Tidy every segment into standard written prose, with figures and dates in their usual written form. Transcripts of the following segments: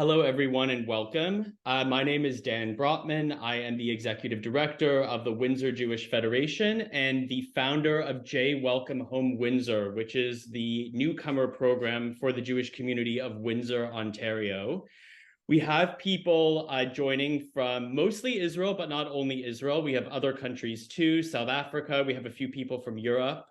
Hello, everyone, and welcome. My name is Dan Brotman. I am the executive director of the Windsor Jewish Federation and the founder of Welcome Home Windsor, which is the newcomer program for the Jewish community of Windsor, Ontario. We have people joining from mostly Israel, but not only Israel. We have other countries too, South Africa. We have a few people from Europe.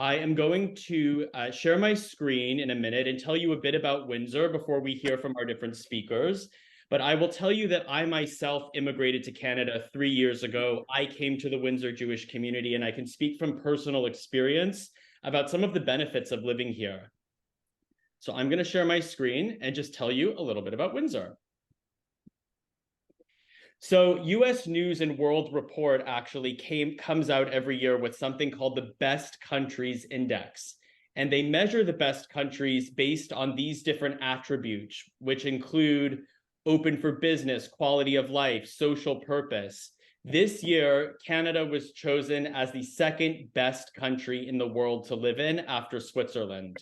I am going to share my screen in a minute and tell you a bit about Windsor before we hear from our different speakers. But I will tell you that I myself immigrated to Canada 3 years ago. I came to the Windsor Jewish community, and I can speak from personal experience about some of the benefits of living here. So I'm going to share my screen and just tell you a little bit about Windsor. So US News and World Report actually comes out every year with something called the Best Countries Index. And they measure the best countries based on these different attributes, which include open for business, quality of life, social purpose. This year, Canada was chosen as the second best country in the world to live in after Switzerland.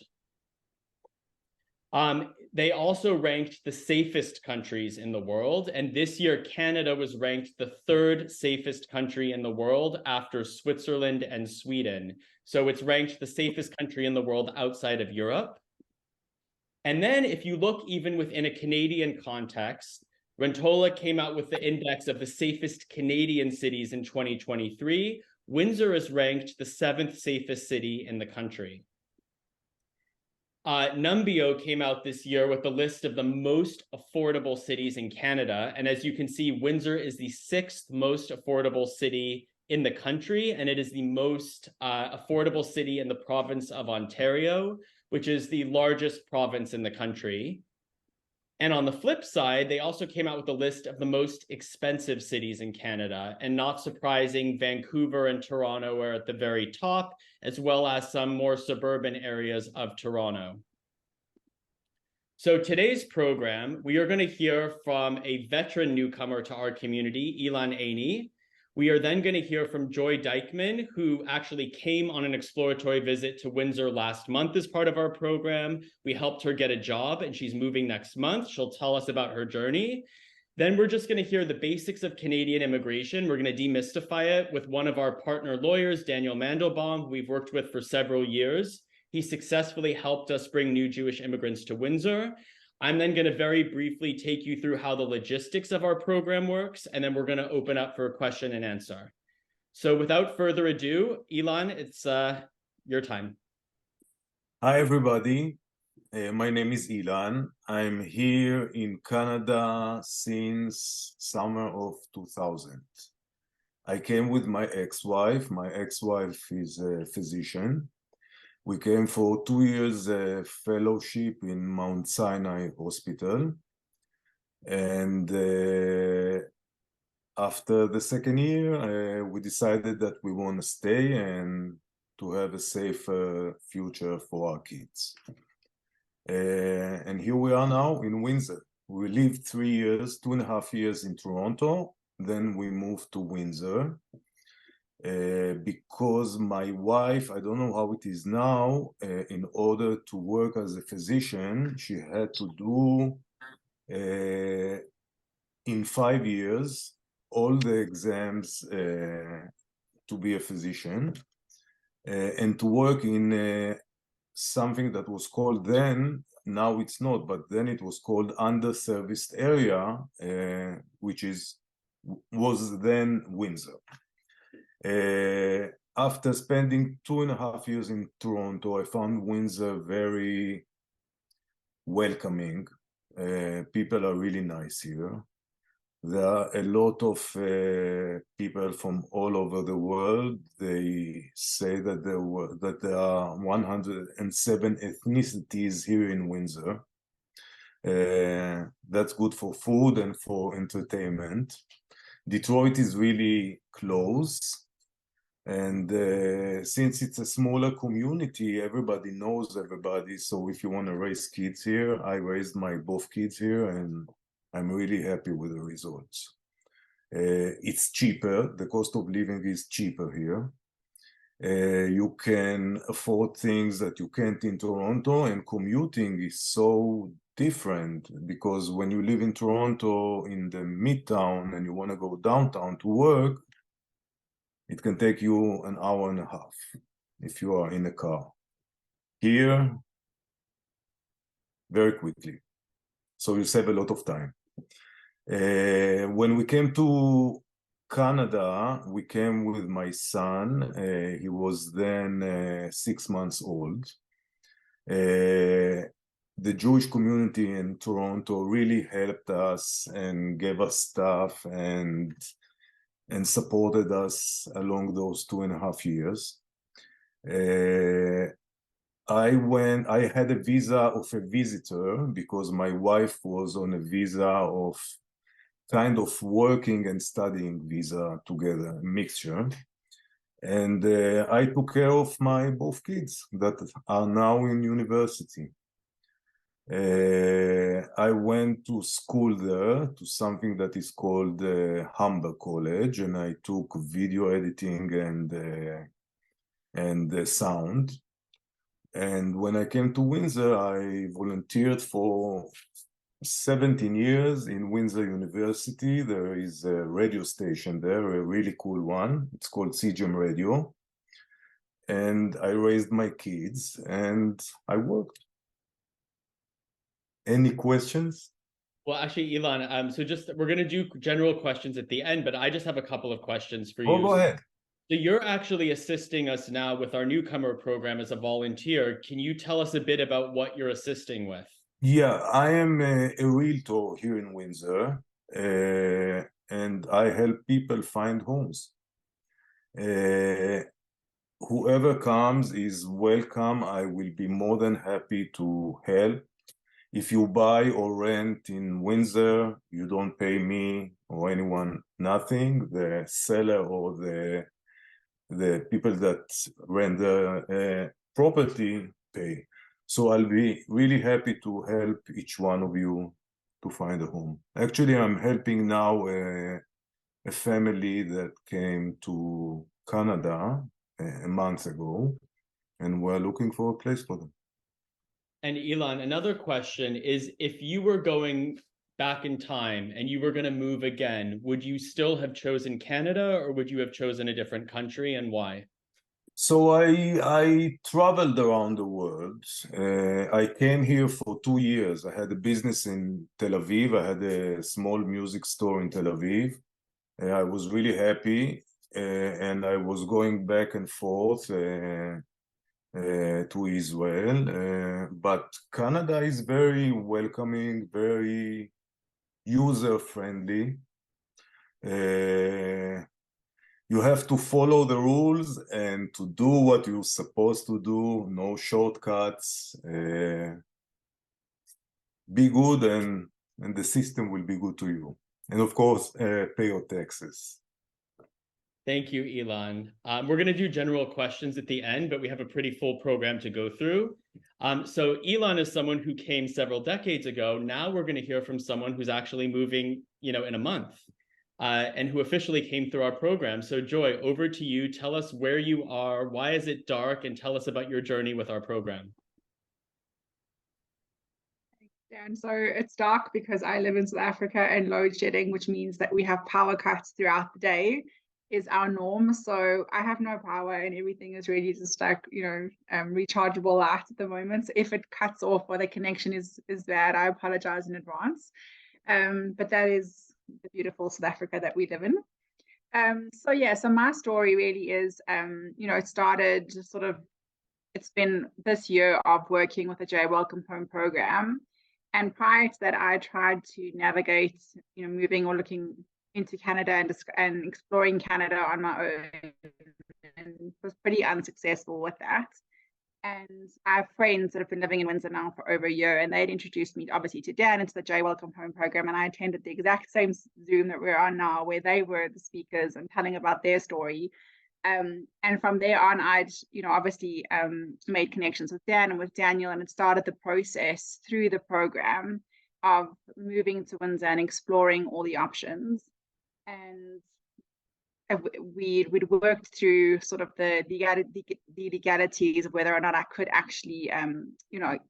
They also ranked the safest countries in the world, and this year Canada was ranked the third safest country in the world after Switzerland and Sweden. So it's ranked the safest country in the world outside of Europe. And then if you look even within a Canadian context, Rentola came out with the index of the safest Canadian cities in 2023. Windsor is ranked the 7th safest city in the country. Numbeo came out this year with a list of the most affordable cities in Canada. And as you can see, Windsor is the 6th most affordable city in the country, and it is the most affordable city in the province of Ontario, which is the largest province in the country. And on the flip side, they also came out with a list of the most expensive cities in Canada. And not surprising, Vancouver and Toronto are at the very top, as well as some more suburban areas of Toronto. So today's program, we are going to hear from a veteran newcomer to our community, Ilan Einy. We are then going to hear from Joy Dijkman, who actually came on an exploratory visit to Windsor last month as part of our program. We helped her get a job, and she's moving next month. She'll tell us about her journey. Then we're just going to hear the basics of Canadian immigration. We're going to demystify it with one of our partner lawyers, Daniel Mandelbaum, who we've worked with for several years. He successfully helped us bring new Jewish immigrants to Windsor. I'm then going to very briefly take you through how the logistics of our program works, and then we're going to open up for a question and answer. So without further ado, Ilan, it's your time. Hi, everybody. My name is Ilan. I'm here in Canada since summer of 2000. I came with my ex-wife. My ex-wife is a physician. We came for 2 years fellowship in Mount Sinai Hospital. And after the second year, we decided that we want to stay and to have a safer future for our kids. And here we are now in Windsor. We lived 3 years, 2.5 years in Toronto. Then we moved to Windsor. Because my wife, I don't know how it is now, in order to work as a physician, she had to do in 5 years all the exams to be a physician and to work in something that was called then, now it's not, but then it was called underserviced area, which was then Windsor. After spending 2.5 years in Toronto, I found Windsor very welcoming. People are really nice here. There are a lot of people from all over the world. They say that there are 107 ethnicities here in Windsor. That's good for food and for entertainment. Detroit is really close. And since it's a smaller community, everybody knows everybody. So if you want to raise kids here, I raised my both kids here, and I'm really happy with the results. It's cheaper. The cost of living is cheaper here. You can afford things that you can't in Toronto, and commuting is so different, because when you live in Toronto in the midtown and you want to go downtown to work, it can take you an hour and a half if you are in a car. Here, very quickly. So you save a lot of time. When we came to Canada, we came with my son. He was then 6 months old. The Jewish community in Toronto really helped us and gave us stuff and supported us along those 2.5 years. I had a visa of a visitor because my wife was on a visa of kind of working and studying visa together, a mixture. And I took care of my both kids that are now in university. I went to school there, to something that is called Humber College, and I took video editing and sound. And when I came to Windsor, I volunteered for 17 years in Windsor University. There is a radio station there, a really cool one. It's called CGM Radio. And I raised my kids and I worked. Any questions? Well, actually, Ilan, so just we're going to do general questions at the end, but I just have a couple of questions for you. Oh, go ahead. So you're actually assisting us now with our newcomer program as a volunteer. Can you tell us a bit about what you're assisting with? Yeah, I am a realtor here in Windsor, and I help people find homes. Whoever comes is welcome. I will be more than happy to help. If you buy or rent in Windsor, you don't pay me or anyone nothing. The seller or the people that rent the property pay. So I'll be really happy to help each one of you to find a home. Actually, I'm helping now a family that came to Canada a month ago, and we're looking for a place for them. And Ilan, another question is, if you were going back in time and you were going to move again, would you still have chosen Canada or would you have chosen a different country, and why? So I traveled around the world. I came here for 2 years. I had a business in Tel Aviv. I had a small music store in Tel Aviv. I was really happy, and I was going back and forth to Israel. But Canada is very welcoming, very user-friendly. You have to follow the rules and to do what you're supposed to do, no shortcuts. Be good and the system will be good to you. And of course, pay your taxes. Thank you, Ilan. We're going to do general questions at the end, but we have a pretty full program to go through. So Ilan is someone who came several decades ago. Now we're going to hear from someone who's actually moving, in a month, and who officially came through our program. So Joy, over to you. Tell us where you are, why is it dark, and tell us about your journey with our program. And so it's dark because I live in South Africa and load shedding, which means that we have power cuts throughout the day, is our norm. So I have no power and everything is really just like, rechargeable light at the moment. So if it cuts off or the connection is bad, I apologize in advance. But that is the beautiful South Africa that we live in. So my story really is, it started it's been this year of working with the Joy Welcome Home program. And prior to that, I tried to navigate, moving or looking into Canada and exploring Canada on my own, and was pretty unsuccessful with that. And I have friends that have been living in Windsor now for over a year, and they'd introduced me obviously to Dan into the Joy Welcome Home program, and I attended the exact same Zoom that we're on now, where they were the speakers and telling about their story. And from there on, I'd, obviously made connections with Dan and with Daniel, and it started the process through the program of moving to Windsor and exploring all the options. And we'd worked through sort of the legalities of whether or not I could actually,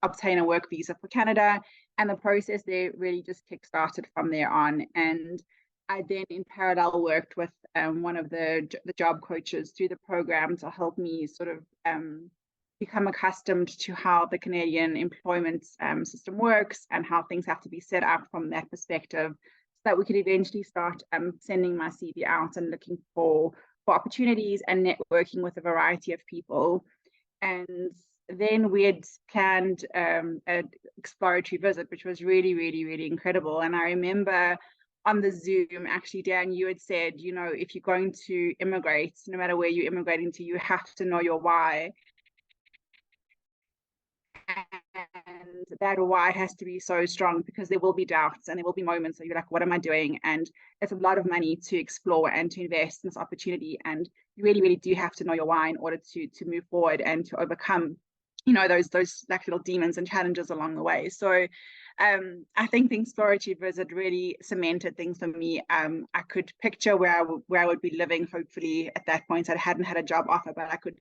obtain a work visa for Canada. And the process there really just kickstarted from there on. And I then in parallel worked with one of the job coaches through the program to help me sort of become accustomed to how the Canadian employment system works and how things have to be set up from that perspective, so that we could eventually start sending my CV out and looking for opportunities and networking with a variety of people. And then we had planned an exploratory visit, which was really, really, really incredible. And I remember on the Zoom, actually, Dan, you had said, you know, if you're going to immigrate, no matter where you're immigrating to, you have to know your why. And that why has to be so strong, because there will be doubts and there will be moments where you're like, what am I doing? And it's a lot of money to explore and to invest in this opportunity. And you really, really do have to know your why in order to move forward and to overcome, you know, those like little demons and challenges along the way. So I think the exploratory visit really cemented things for me. I could picture where I would be living. Hopefully at that point, I hadn't had a job offer, but I could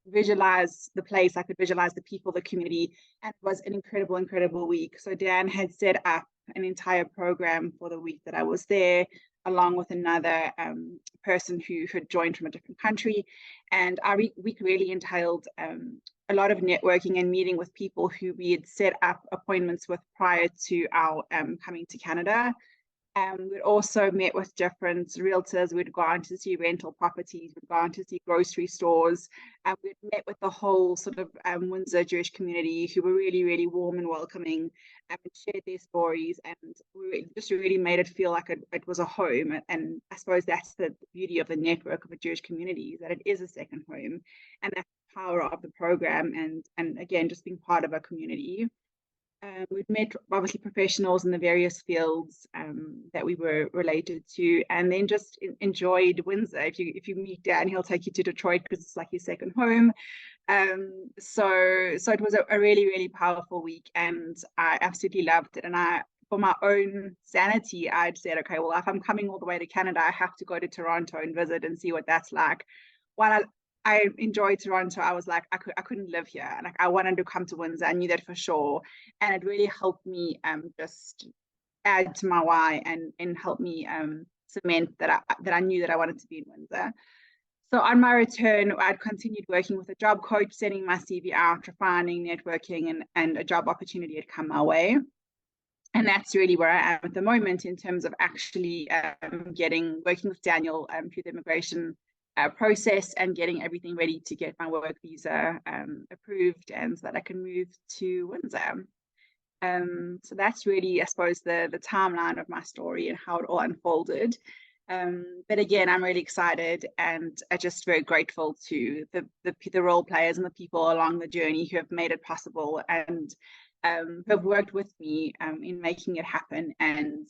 visualize the place, I could visualize the people, the community, and it was an incredible, incredible week. So Dan had set up an entire program for the week that I was there, along with another person who had joined from a different country. And our week really entailed a lot of networking and meeting with people who we had set up appointments with prior to our coming to Canada. We'd also met with different realtors. We'd gone to see rental properties. We'd gone to see grocery stores. We'd met with the whole sort of Windsor Jewish community, who were really, really warm and welcoming, and shared their stories. And we just really made it feel like it was a home. And I suppose that's the beauty of the network of a Jewish community, that it is a second home. And that's the power of the program. And again, just being part of a community. We've met obviously professionals in the various fields that we were related to, and then just enjoyed Windsor. If you meet Dan, he'll take you to Detroit because it's like his second home. So it was a really, really powerful week, and I absolutely loved it. And for my own sanity, I'd said, okay, well, if I'm coming all the way to Canada, I have to go to Toronto and visit and see what that's like. While I enjoyed Toronto, I was like, I couldn't live here. And like, I wanted to come to Windsor. I knew that for sure. And it really helped me just add to my why and help me cement that I knew that I wanted to be in Windsor. So on my return, I'd continued working with a job coach, sending my CV out, refining, networking, and a job opportunity had come my way. And that's really where I am at the moment in terms of actually working with Daniel through the immigration process and getting everything ready to get my work visa approved, and so that I can move to Windsor. So that's really, I suppose, the timeline of my story and how it all unfolded. But again, I'm really excited and just very grateful to the role players and the people along the journey who have made it possible and who have worked with me in making it happen. And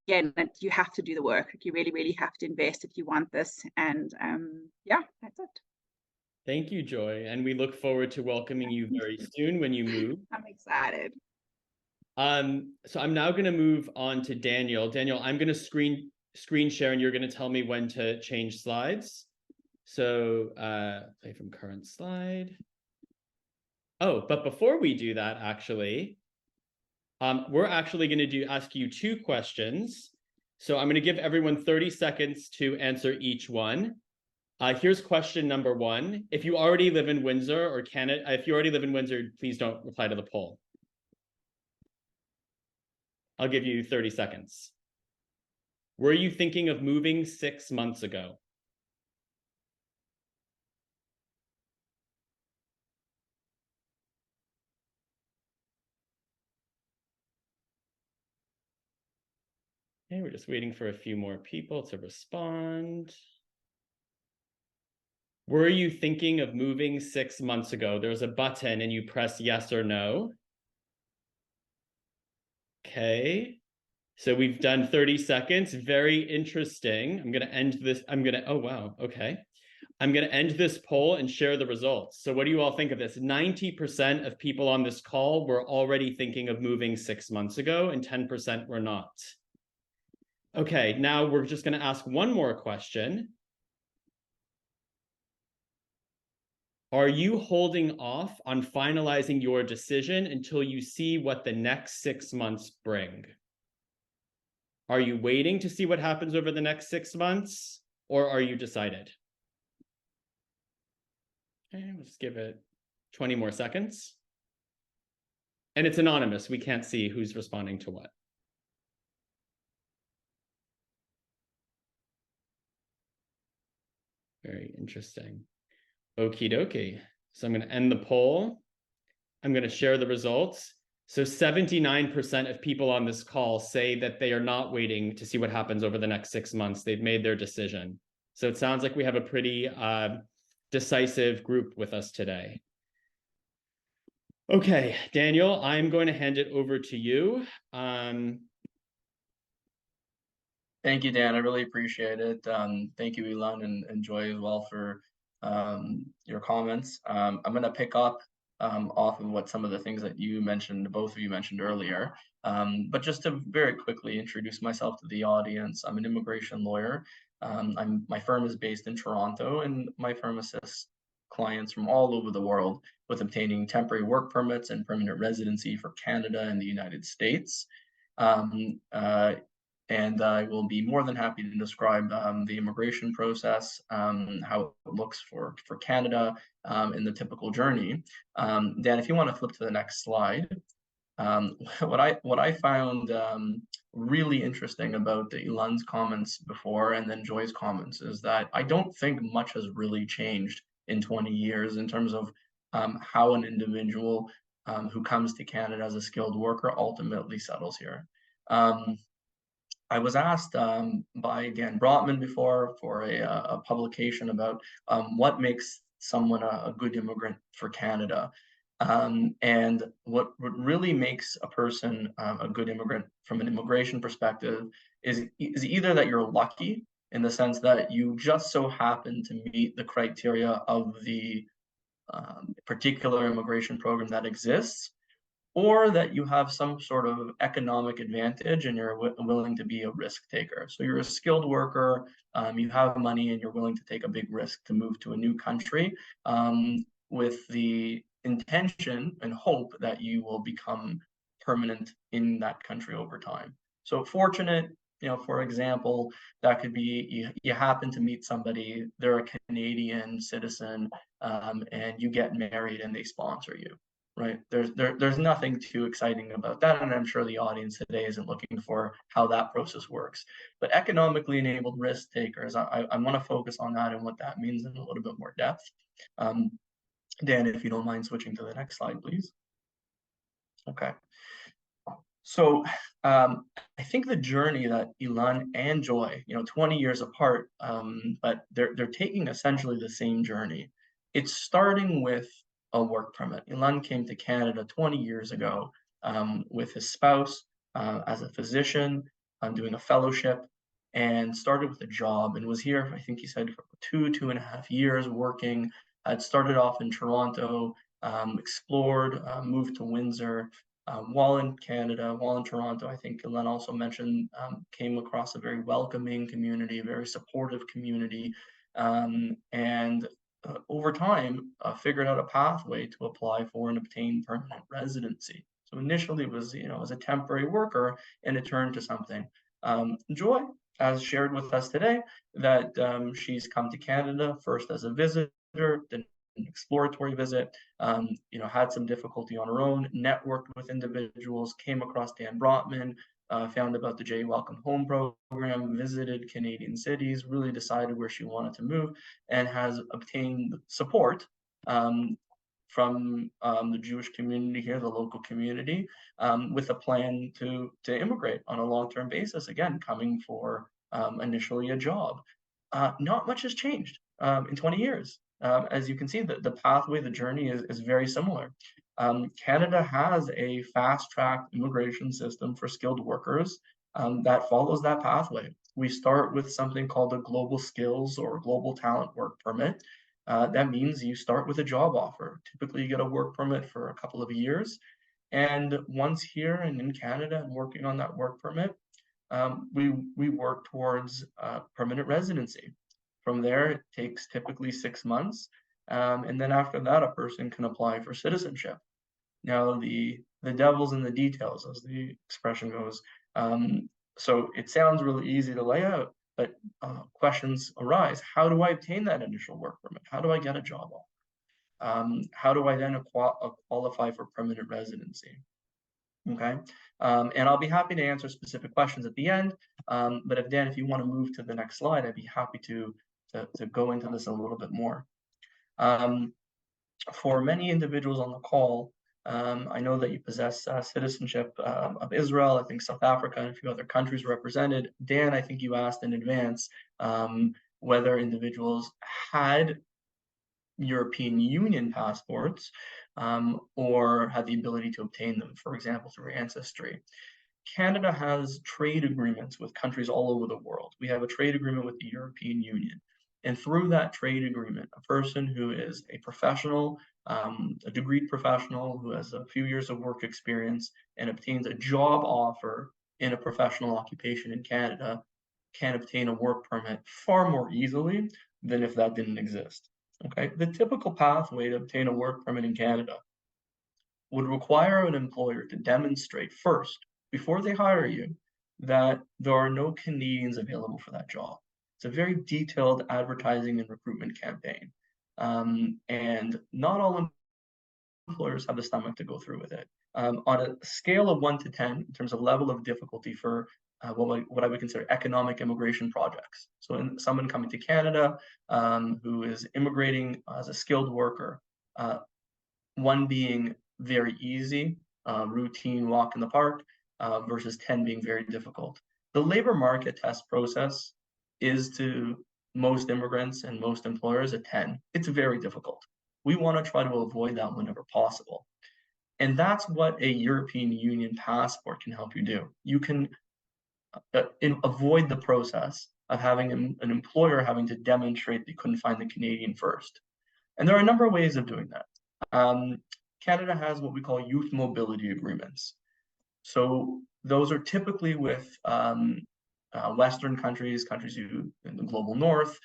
again, you have to do the work. You really, really have to invest if you want this. And yeah, that's it. Thank you, Joy. And we look forward to welcoming you very soon when you move. I'm excited. So I'm now going to move on to Daniel. Daniel, I'm going to screen share, and you're going to tell me when to change slides. So play from current slide. Oh, but before we do that, actually, we're actually going to ask you 2 questions. So I'm going to give everyone 30 seconds to answer each one. Here's question number 1. If you already live in Windsor or Canada, if you already live in Windsor, please don't reply to the poll. I'll give you 30 seconds. Were you thinking of moving 6 months ago? Okay, we're just waiting for a few more people to respond. Were you thinking of moving 6 months ago? There's a button and you press yes or no. Okay, so we've done 30 seconds. Very interesting. I'm going to end this. Oh, wow. Okay. I'm going to end this poll and share the results. So what do you all think of this? 90% of people on this call were already thinking of moving 6 months ago, and 10% were not. Okay, now we're just going to ask one more question. Are you holding off on finalizing your decision until you see what the next 6 months bring? Are you waiting to see what happens over the next 6 months, or are you decided? Okay, let's give it 20 more seconds. And it's anonymous. We can't see who's responding to what. Very interesting. Okie dokie. So I'm going to end the poll. I'm going to share the results. So 79% of people on this call say that they are not waiting to see what happens over the next 6 months. They've made their decision. So it sounds like we have a pretty decisive group with us today. Okay, Daniel, I'm going to hand it over to you. Thank you, Dan. I really appreciate it. Thank you, Ilan and Joy as well for your comments. I'm going to pick up off of what some of the things that you mentioned, both of you mentioned earlier. But just to very quickly introduce myself to the audience, I'm an immigration lawyer. My firm is based in Toronto, and my firm assists clients from all over the world with obtaining temporary work permits and permanent residency for Canada and the United States. And I will be more than happy to describe the immigration process, how it looks for Canada, in the typical journey. Dan, if you want to flip to the next slide. What I found really interesting about Ilan's comments before and then Joy's comments is that I don't think much has really changed in 20 years in terms of how an individual who comes to Canada as a skilled worker ultimately settles here. I was asked by Dan Brotman before for a publication about what makes someone a good immigrant for Canada. And what really makes a person a good immigrant from an immigration perspective is either that you're lucky in the sense that you just so happen to meet the criteria of the particular immigration program that exists, or that you have some sort of economic advantage and you're willing to be a risk taker. So you're a skilled worker, you have money, and you're willing to take a big risk to move to a new country with the intention and hope that you will become permanent in that country over time. So fortunate, for example, that could be you happen to meet somebody, they're a Canadian citizen, and you get married and they sponsor you. Right. There's nothing too exciting about that. And I'm sure the audience today isn't looking for how that process works. But economically enabled risk takers, I want to focus on that and what that means in a little bit more depth. Dan, if you don't mind switching to the next slide, please. Okay. So I think the journey that Ilan and Joy, 20 years apart, but they're taking essentially the same journey. It's starting with a work permit. Ilan came to Canada 20 years ago with his spouse as a physician, doing a fellowship, and started with a job and was here, I think he said, for 2.5 years working. Had started off in Toronto, explored, moved to Windsor. While in Canada, while in Toronto, I think Ilan also mentioned, came across a very welcoming community, a very supportive community, and over time, figured out a pathway to apply for and obtain permanent residency. So initially it was, as a temporary worker, and it turned to something. Joy has shared with us today that she's come to Canada first as a visitor, then an exploratory visit, had some difficulty on her own, networked with individuals, came across Dan Brotman, found about the J Welcome Home program, visited Canadian cities, really decided where she wanted to move, and has obtained support from the Jewish community here, the local community, with a plan to immigrate on a long-term basis, again, coming for initially a job. Not much has changed in 20 years. As you can see, the pathway, the journey is very similar. Canada has a fast-track immigration system for skilled workers that follows that pathway. We start with something called a global skills or global talent work permit. That means you start with a job offer. Typically, you get a work permit for a couple of years. And once here and in Canada and working on that work permit, we work towards permanent residency. From there, it takes typically 6 months. And then after that, a person can apply for citizenship. Now, the devil's in the details, as the expression goes. So it sounds really easy to lay out, but questions arise. How do I obtain that initial work permit? How do I get a job offer? How do I then qualify for permanent residency? Okay, and I'll be happy to answer specific questions at the end. But if you want to move to the next slide, I'd be happy to go into this a little bit more. For many individuals on the call, I know that you possess citizenship of Israel, I think South Africa, and a few other countries represented. Dan, I think you asked in advance whether individuals had European Union passports or had the ability to obtain them, for example, through ancestry. Canada has trade agreements with countries all over the world. We have a trade agreement with the European Union. And through that trade agreement, a person who is a professional, a degreed professional who has a few years of work experience and obtains a job offer in a professional occupation in Canada can obtain a work permit far more easily than if that didn't exist. Okay, the typical pathway to obtain a work permit in Canada would require an employer to demonstrate first, before they hire you, that there are no Canadians available for that job. It's a very detailed advertising and recruitment campaign. And not all employers have the stomach to go through with it. On a scale of 1 to 10, in terms of level of difficulty for what I would consider economic immigration projects. So someone coming to Canada who is immigrating as a skilled worker, 1 being very easy, routine walk in the park, versus 10 being very difficult. The labor market test process is to most immigrants and most employers a 10. It's very difficult. We want to try to avoid that whenever possible. And that's what a European Union passport can help you do. You can avoid the process of having an employer having to demonstrate they couldn't find the Canadian first. And there are a number of ways of doing that. Canada has what we call youth mobility agreements. So those are typically with Western countries in the global north,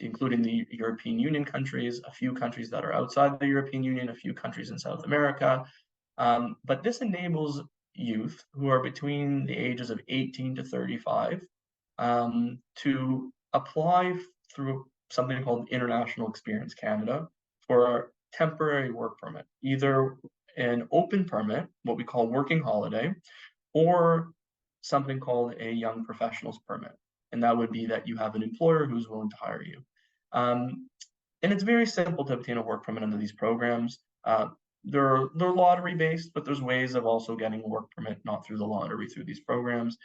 including the European Union countries, a few countries that are outside the European Union, a few countries in South America. But this enables youth who are between the ages of 18 to 35 to apply through something called International Experience Canada for a temporary work permit, either an open permit, what we call working holiday, or something called a young professionals permit. And that would be that you have an employer who's willing to hire you. And it's very simple to obtain a work permit under these programs. They're lottery based, but there's ways of also getting a work permit not through the lottery, through these programs.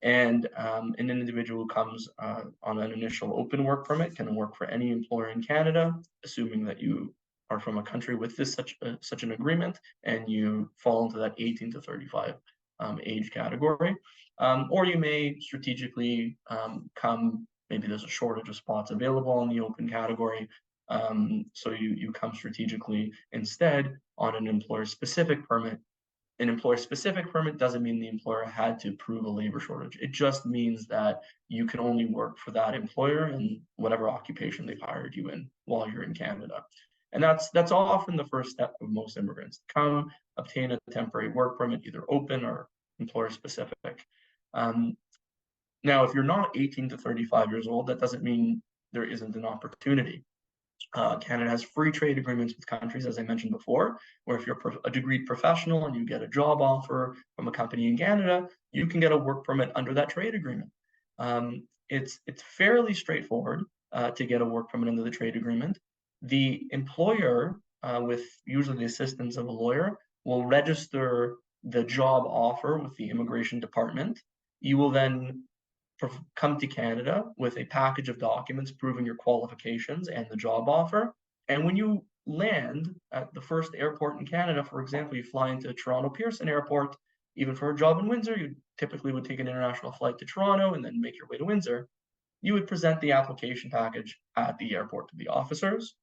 And an individual who comes on an initial open work permit can work for any employer in Canada, assuming that you are from a country with such an agreement and you fall into that 18 to 35 age category. Or you may strategically come, maybe there's a shortage of spots available in the open category. So you come strategically instead on an employer-specific permit. An employer-specific permit doesn't mean the employer had to prove a labor shortage. It just means that you can only work for that employer in whatever occupation they've hired you in while you're in Canada. And that's often the first step of most immigrants. Come obtain a temporary work permit, either open or employer-specific. Now, if you're not 18 to 35 years old, that doesn't mean there isn't an opportunity. Canada has free trade agreements with countries, as I mentioned before, where if you're a degreed professional and you get a job offer from a company in Canada, you can get a work permit under that trade agreement. It's fairly straightforward to get a work permit under the trade agreement. The employer, with usually the assistance of a lawyer, will register the job offer with the immigration department. You will then come to Canada with a package of documents proving your qualifications and the job offer. And when you land at the first airport in Canada, for example, you fly into Toronto Pearson Airport, even for a job in Windsor, you typically would take an international flight to Toronto and then make your way to Windsor. You would present the application package at the airport to the officers.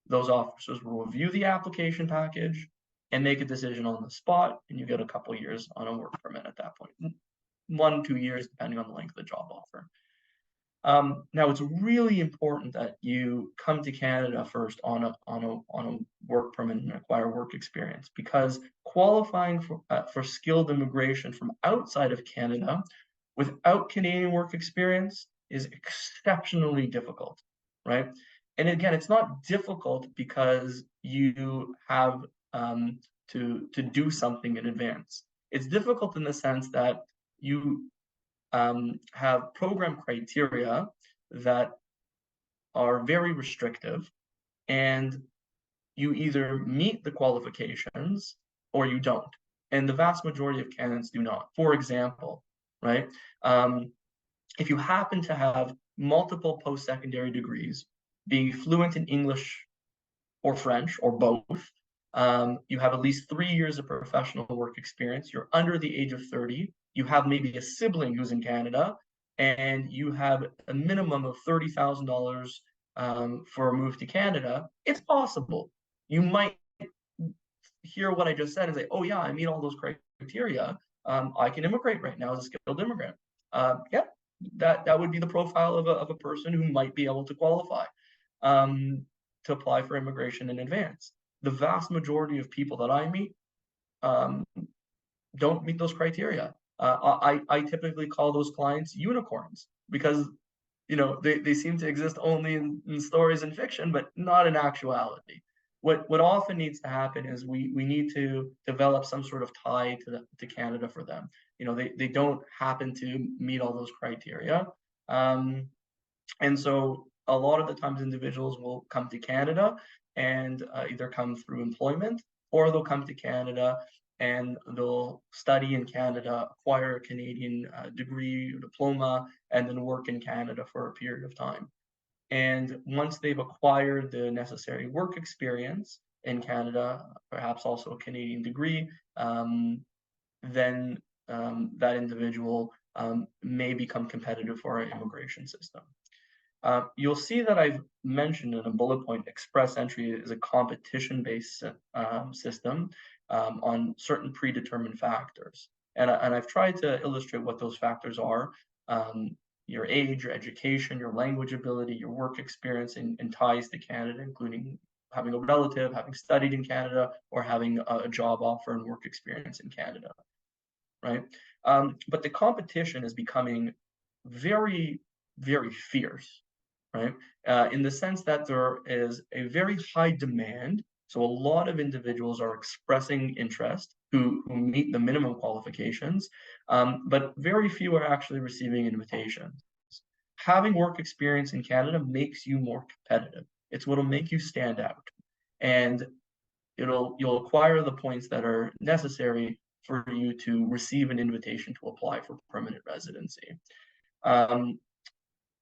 Those officers will review the application package and make a decision on the spot, and you get a couple years on a work permit at that point. 1 to 2 years, depending on the length of the job offer. Now, it's really important that you come to Canada first on a work permit and acquire work experience, because qualifying for skilled immigration from outside of Canada without Canadian work experience is exceptionally difficult, right? And again, it's not difficult because you have to do something in advance. It's difficult in the sense that you have program criteria that are very restrictive, and you either meet the qualifications or you don't. And the vast majority of candidates do not. For example, right? If you happen to have multiple post-secondary degrees, being fluent in English or French or both, you have at least 3 years of professional work experience, you're under the age of 30, you have maybe a sibling who's in Canada, and you have a minimum of $30,000 for a move to Canada, it's possible. You might hear what I just said and say, oh yeah, I meet all those criteria. I can immigrate right now as a skilled immigrant. Yeah, that would be the profile of a person who might be able to qualify to apply for immigration in advance. The vast majority of people that I meet don't meet those criteria. I typically call those clients unicorns, because they seem to exist only in stories and fiction, but not in actuality. What often needs to happen is we need to develop some sort of tie to Canada for them. They don't happen to meet all those criteria. And so a lot of the times individuals will come to Canada and either come through employment, or they'll come to Canada and they'll study in Canada, acquire a Canadian degree or diploma, and then work in Canada for a period of time. And once they've acquired the necessary work experience in Canada, perhaps also a Canadian degree, then that individual may become competitive for our immigration system. You'll see that I've mentioned in a bullet point, express entry is a competition-based system on certain predetermined factors. And I've tried to illustrate what those factors are. Your age, your education, your language ability, your work experience, and ties to Canada, including having a relative, having studied in Canada, or having a job offer and work experience in Canada, right? But the competition is becoming very, very fierce, right? In the sense that there is a very high demand. So a lot of individuals are expressing interest who meet the minimum qualifications, but very few are actually receiving invitations. Having work experience in Canada makes you more competitive. It's what'll make you stand out, and you'll acquire the points that are necessary for you to receive an invitation to apply for permanent residency.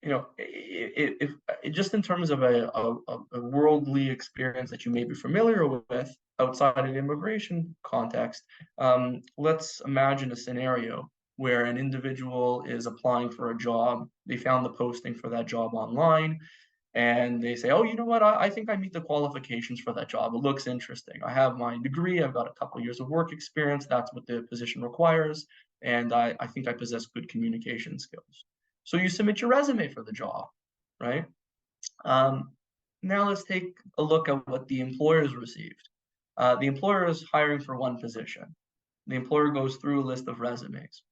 If just in terms of a worldly experience that you may be familiar with outside of the immigration context, let's imagine a scenario where an individual is applying for a job. They found the posting for that job online, and they say, oh, you know what, I think I meet the qualifications for that job. It looks interesting. I have my degree, I've got a couple of years of work experience, that's what the position requires, and I think I possess good communication skills. So you submit your resume for the job, right? Now let's take a look at what the employer's received. The employer is hiring for one position. The employer goes through a list of resumes.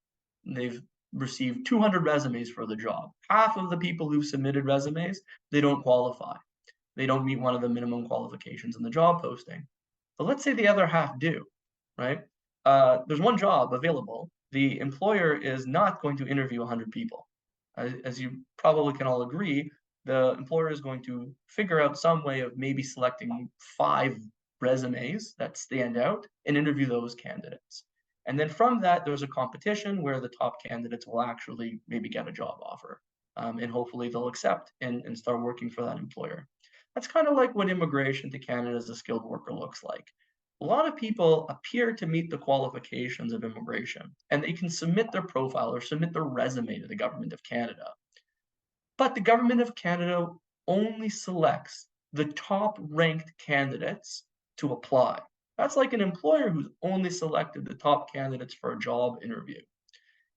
They've received 200 resumes for the job. Half of the people who've submitted resumes, they don't qualify. They don't meet one of the minimum qualifications in the job posting. But let's say the other half do, right? There's one job available. The employer is not going to interview 100 people. As you probably can all agree, the employer is going to figure out some way of maybe selecting 5 resumes that stand out and interview those candidates. And then from that, there's a competition where the top candidates will actually maybe get a job offer. And hopefully they'll accept and start working for that employer. That's kind of like what immigration to Canada as a skilled worker looks like. A lot of people appear to meet the qualifications of immigration, and they can submit their profile or submit their resume to the government of Canada. But the government of Canada only selects the top ranked candidates to apply. That's like an employer who's only selected the top candidates for a job interview.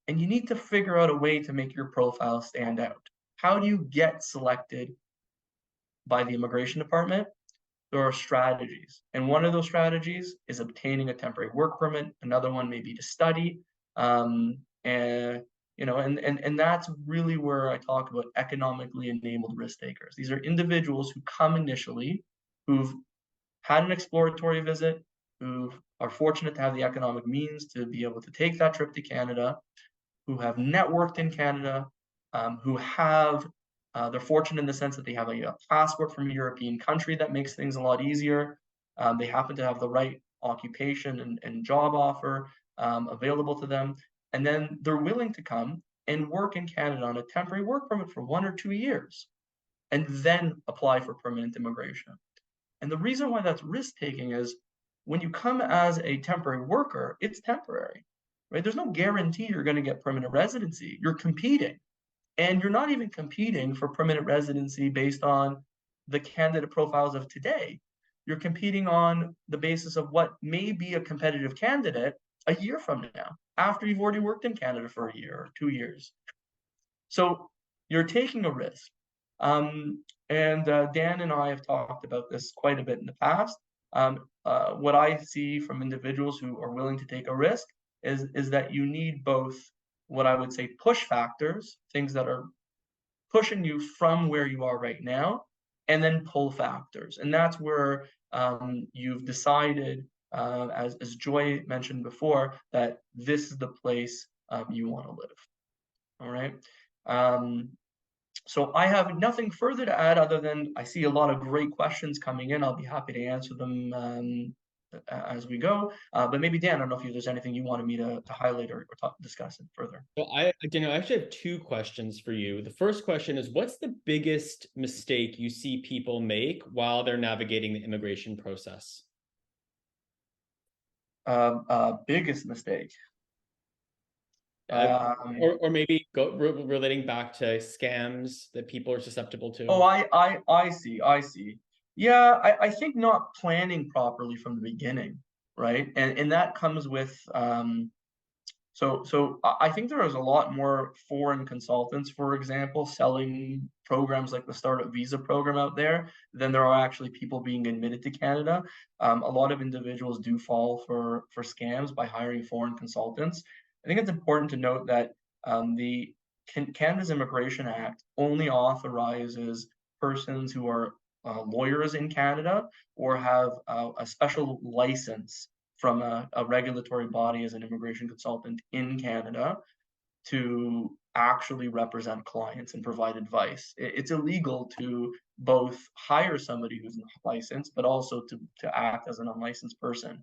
And you need to figure out a way to make your profile stand out. how do you get selected by the immigration department? There are strategies, and one of those strategies is obtaining a temporary work permit. Another one may be to study, and and that's really where I talk about economically enabled risk takers. These are individuals who come initially, who've had an exploratory visit, who are fortunate to have the economic means to be able to take that trip to Canada, who have networked in Canada, who have they're fortunate in the sense that they have a passport from a European country that makes things a lot easier. They happen to have the right occupation and job offer available to them. And then they're willing to come and work in Canada on a temporary work permit for 1 or 2 years and then apply for permanent immigration. And the reason why that's risk-taking is when you come as a temporary worker, it's temporary, right? There's no guarantee you're going to get permanent residency. You're competing. And you're not even competing for permanent residency based on the candidate profiles of today. You're competing on the basis of what may be a competitive candidate a year from now, after you've already worked in Canada for a year or 2 years. So you're taking a risk. Dan and I have talked about this quite a bit in the past. What I see from individuals who are willing to take a risk is that you need both what I would say push factors, things that are pushing you from where you are right now, and then pull factors. And that's where you've decided, as Joy mentioned before, that this is the place you want to live. All right. So I have nothing further to add other than I see a lot of great questions coming in. I'll be happy to answer them as we go. But maybe Dan, I don't know if there's anything you wanted me to highlight or discuss it further. So I actually have two questions for you. The first question is, what's the biggest mistake you see people make while they're navigating the immigration process? Biggest mistake. Or maybe relating back to scams that people are susceptible to. Oh, I see. Yeah, I think not planning properly from the beginning, right? And that comes with so I think there is a lot more foreign consultants, for example, selling programs like the Startup Visa program out there than there are actually people being admitted to Canada. A lot of individuals do fall for scams by hiring foreign consultants. I think it's important to note that Canada's Immigration Act only authorizes persons who are lawyers in Canada or have a special license from a regulatory body as an immigration consultant in Canada to actually represent clients and provide advice. It's illegal to both hire somebody who's licensed, but also to act as an unlicensed person.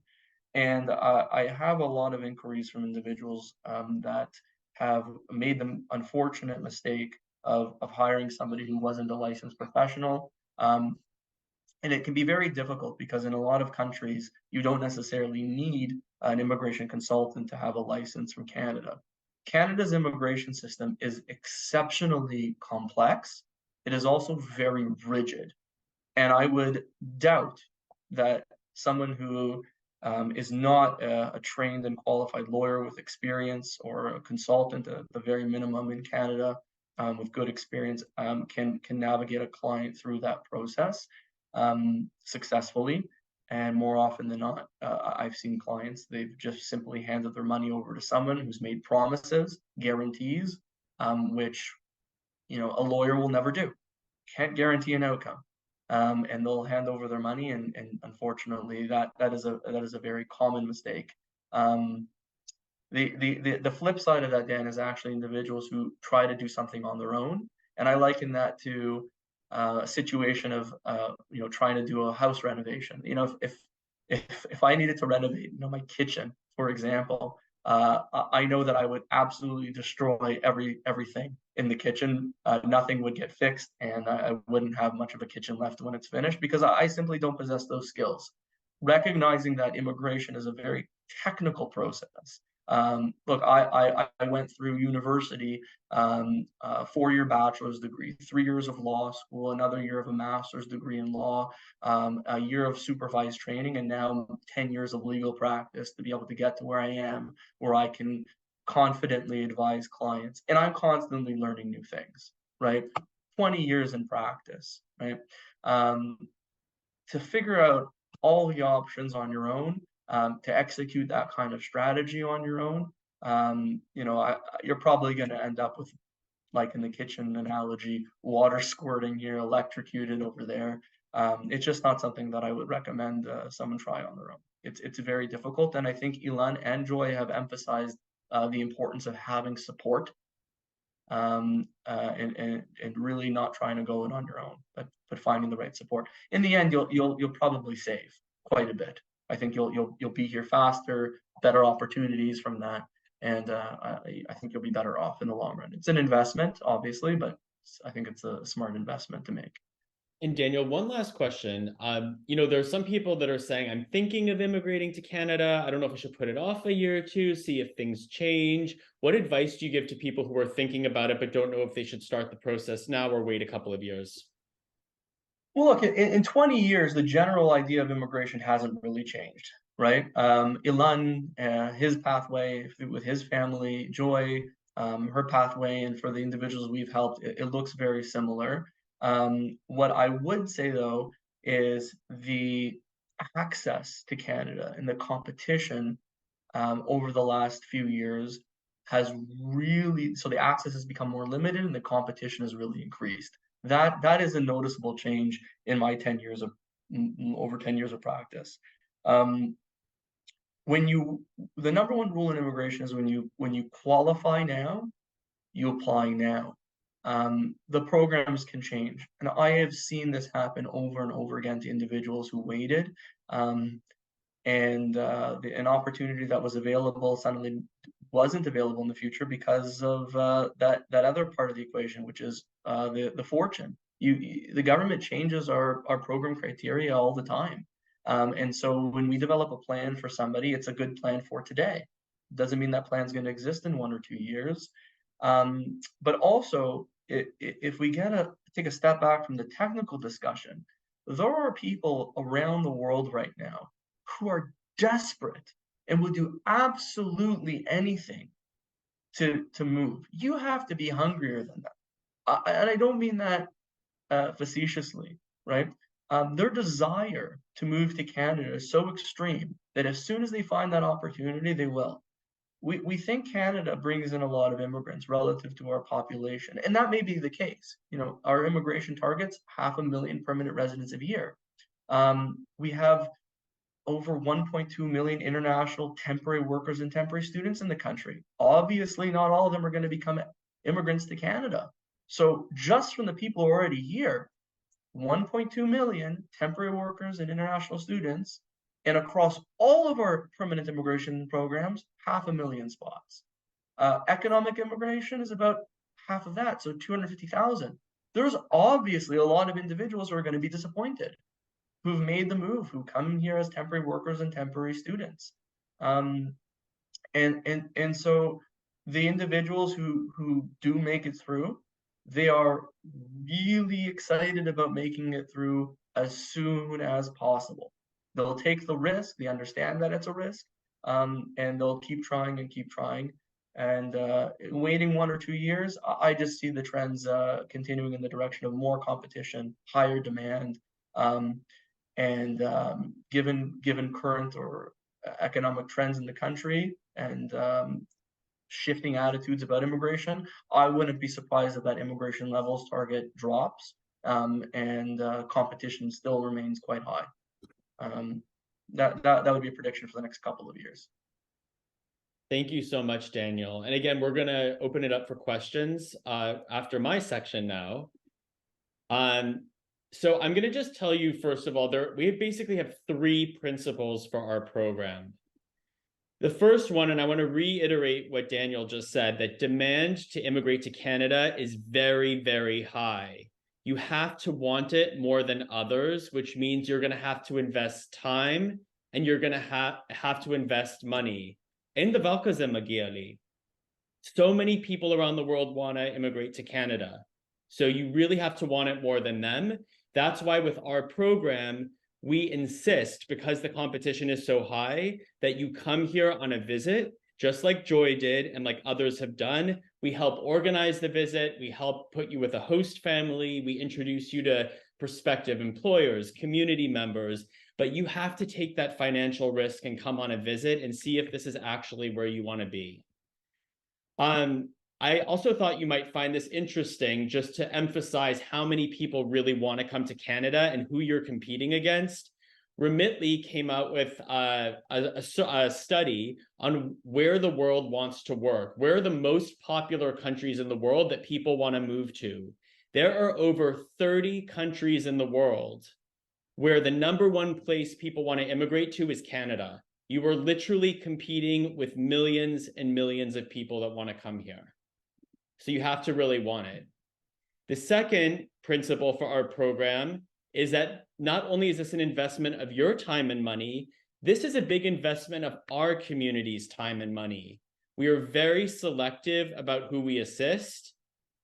And I have a lot of inquiries from individuals that have made the unfortunate mistake of hiring somebody who wasn't a licensed professional. And it can be very difficult because in a lot of countries, you don't necessarily need an immigration consultant to have a license from Canada. Canada's immigration system is exceptionally complex. It is also very rigid. And I would doubt that someone who is not a trained and qualified lawyer with experience or a consultant at the very minimum in Canada with good experience can navigate a client through that process successfully. And more often than not, I've seen clients, they've just simply handed their money over to someone who's made promises, guarantees, which a lawyer will never do. Can't guarantee an outcome. And they'll hand over their money, and unfortunately, that is a very common mistake. The flip side of that, Dan, is actually individuals who try to do something on their own, and I liken that to a situation of trying to do a house renovation. If I needed to renovate my kitchen, for example, I know that I would absolutely destroy everything in the kitchen. Nothing would get fixed, and I wouldn't have much of a kitchen left when it's finished because I simply don't possess those skills. Recognizing that immigration is a very technical process. Look, I went through university, 4-year bachelor's degree, 3 years of law school, another year of a master's degree in law, a year of supervised training, and now 10 years of legal practice to be able to get to where I am, where I can confidently advise clients. And I'm constantly learning new things. right? 20 years in practice, right? To figure out all the options on your own, to execute that kind of strategy on your own, you're probably going to end up with, like in the kitchen analogy, water squirting here, electrocuted over there. It's just not something that I would recommend someone try on their own. It's very difficult, and I think Ilan and Joy have emphasized the importance of having support, and really not trying to go it on your own, but finding the right support. In the end, you'll probably save quite a bit. I think you'll be here faster, better opportunities from that, and I think you'll be better off in the long run. It's an investment, obviously, but I think it's a smart investment to make. And Daniel, one last question. There are some people that are saying, I'm thinking of immigrating to Canada. I don't know if I should put it off a year or two, see if things change. What advice do you give to people who are thinking about it, but don't know if they should start the process now or wait a couple of years? Well, look, in 20 years, the general idea of immigration hasn't really changed, right? Ilan, his pathway with his family, Joy, her pathway, and for the individuals we've helped, it looks very similar. What I would say, though, is the access to Canada and the competition over the last few years has really, so the access has become more limited and the competition has really increased. That is a noticeable change in my 10 years of over 10 years of practice. The number one rule in immigration is when you qualify now, you apply now. The programs can change, and I have seen this happen over and over again to individuals who waited, and an opportunity that was available suddenly wasn't available in the future because of that other part of the equation, which is the fortune. The government changes our program criteria all the time, and so when we develop a plan for somebody, it's a good plan for today. Doesn't mean that plan's going to exist in 1 or 2 years. But also, if we take a step back from the technical discussion, there are people around the world right now who are desperate and will do absolutely anything to move. You have to be hungrier than that. And I don't mean that facetiously, right? Their desire to move to Canada is so extreme that as soon as they find that opportunity, they will. We think Canada brings in a lot of immigrants relative to our population, and that may be the case. Our immigration target's 500,000 permanent residents a year. We have over 1.2 million international temporary workers and temporary students in the country. Obviously, not all of them are going to become immigrants to Canada. So just from the people already here, 1.2 million temporary workers and international students, and across all of our permanent immigration programs, 500,000 spots. Economic immigration is about half of that, so 250,000. There's obviously a lot of individuals who are going to be disappointed, who've made the move, who come here as temporary workers and temporary students. And so the individuals who do make it through, they are really excited about making it through as soon as possible. They'll take the risk, they understand that it's a risk, and they'll keep trying and keep trying. And waiting 1 or 2 years, I just see the trends continuing in the direction of more competition, higher demand, and given current or economic trends in the country and shifting attitudes about immigration, I wouldn't be surprised if that immigration levels target drops, and competition still remains quite high. That would be a prediction for the next couple of years. Thank you so much, Daniel. And again, we're going to open it up for questions after my section now. So I'm going to just tell you, first of all, we basically have 3 principles for our program. The first one, and I want to reiterate what Daniel just said, that demand to immigrate to Canada is very, very high. You have to want it more than others, which means you're going to have to invest time and you're going to have to invest money. In the Valkazem Magiali, so many people around the world want to immigrate to Canada. So you really have to want it more than them. That's why with our program, we insist, because the competition is so high, that you come here on a visit just like Joy did and like others have done. We help organize the visit. We help put you with a host family. We introduce you to prospective employers, community members, but you have to take that financial risk and come on a visit and see if this is actually where you want to be. I also thought you might find this interesting just to emphasize how many people really want to come to Canada and who you're competing against. Remitly came out with a study on where the world wants to work, where are the most popular countries in the world that people want to move to. There are over 30 countries in the world where the #1 place people want to immigrate to is Canada. You are literally competing with millions and millions of people that want to come here. So you have to really want it. The second principle for our program is that not only is this an investment of your time and money, this is a big investment of our community's time and money. We are very selective about who we assist.